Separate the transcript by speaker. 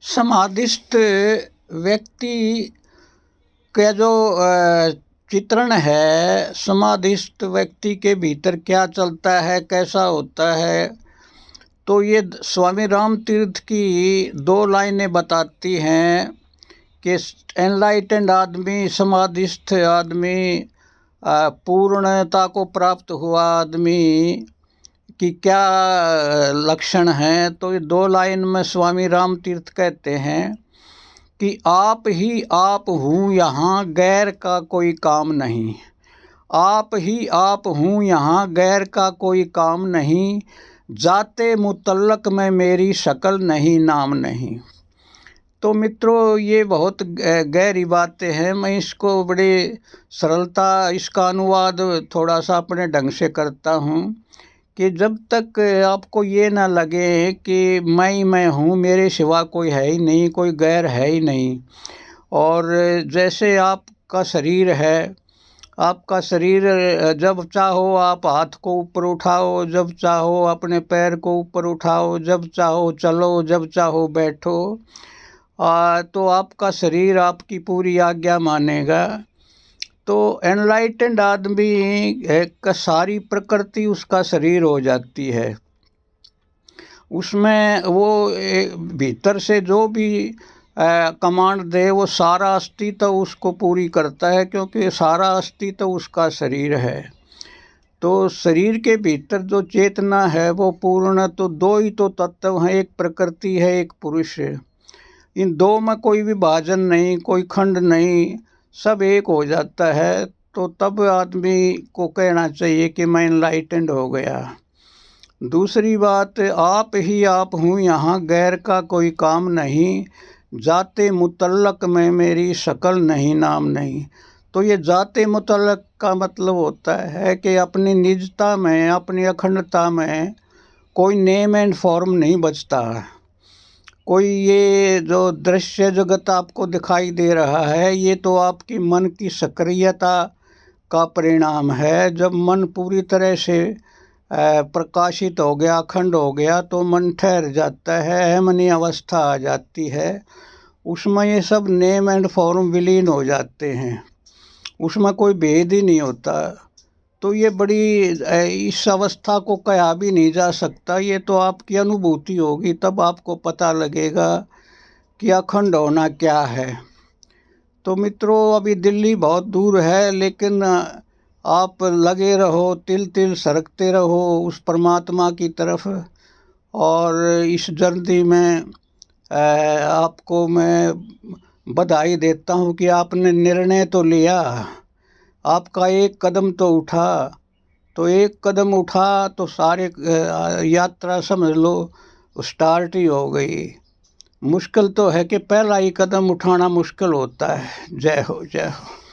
Speaker 1: समाधिस्थ व्यक्ति का जो चित्रण है, समाधिस्थ व्यक्ति के भीतर क्या चलता है, कैसा होता है, तो ये स्वामी राम तीर्थ की दो लाइनें बताती हैं कि एनलाइटेंड आदमी, समाधिस्थ आदमी, पूर्णता को प्राप्त हुआ आदमी कि क्या लक्षण हैं। तो ये दो लाइन में स्वामी राम तीर्थ कहते हैं कि आप ही आप हूँ यहाँ, गैर का कोई काम नहीं। आप ही आप हूँ यहाँ, गैर का कोई काम नहीं। जाते मुतल्लक में मेरी शक्ल नहीं, नाम नहीं। तो मित्रों, ये बहुत गहरी बातें हैं। मैं इसको बड़ी सरलता, इसका अनुवाद थोड़ा सा अपने ढंग से करता हूँ कि जब तक आपको ये ना लगे कि मैं हूँ, मेरे सिवा कोई है ही नहीं, कोई गैर है ही नहीं। और जैसे आपका शरीर है, आपका शरीर जब चाहो आप हाथ को ऊपर उठाओ, जब चाहो अपने पैर को ऊपर उठाओ, जब चाहो चलो, जब चाहो बैठो, तो आपका शरीर आपकी पूरी आज्ञा मानेगा। तो एनलाइटेंड आदमी का सारी प्रकृति उसका शरीर हो जाती है। उसमें वो भीतर से जो भी कमांड दे, वो सारा अस्तित्व उसको पूरी करता है, क्योंकि सारा अस्तित्व उसका शरीर है। तो शरीर के भीतर जो चेतना है वो पूर्ण, तो दो ही तो तत्व हैं, एक प्रकृति है, एक पुरुष है। इन दो में कोई विभाजन नहीं, कोई खंड नहीं, सब एक हो जाता है। तो तब आदमी को कहना चाहिए कि मैं एनलाइटेंड हो गया। दूसरी बात, आप ही आप हूँ यहाँ, गैर का कोई काम नहीं। जाते मुतल्लक में मेरी शक्ल नहीं, नाम नहीं। तो ये जाते मुतल्लक का मतलब होता है कि अपनी निजता में, अपनी अखंडता में कोई नेम एंड फॉर्म नहीं बचता। कोई ये जो दृश्य जगत आपको दिखाई दे रहा है, ये तो आपकी मन की सक्रियता का परिणाम है। जब मन पूरी तरह से प्रकाशित हो गया, अखंड हो गया, तो मन ठहर जाता है, अहमनी अवस्था आ जाती है। उसमें ये सब नेम एंड फॉर्म विलीन हो जाते हैं, उसमें कोई भेद ही नहीं होता। तो ये बड़ी, इस अवस्था को कहा भी नहीं जा सकता, ये तो आपकी अनुभूति होगी, तब आपको पता लगेगा कि अखंड होना क्या है। तो मित्रों, अभी दिल्ली बहुत दूर है, लेकिन आप लगे रहो, तिल तिल सरकते रहो उस परमात्मा की तरफ। और इस जर्नी में आपको मैं बधाई देता हूँ कि आपने निर्णय तो लिया, आपका एक कदम तो उठा। तो एक कदम उठा तो सारे यात्रा समझ लो स्टार्ट ही हो गई। मुश्किल तो है कि पहला ही कदम उठाना मुश्किल होता है। जय हो, जय हो।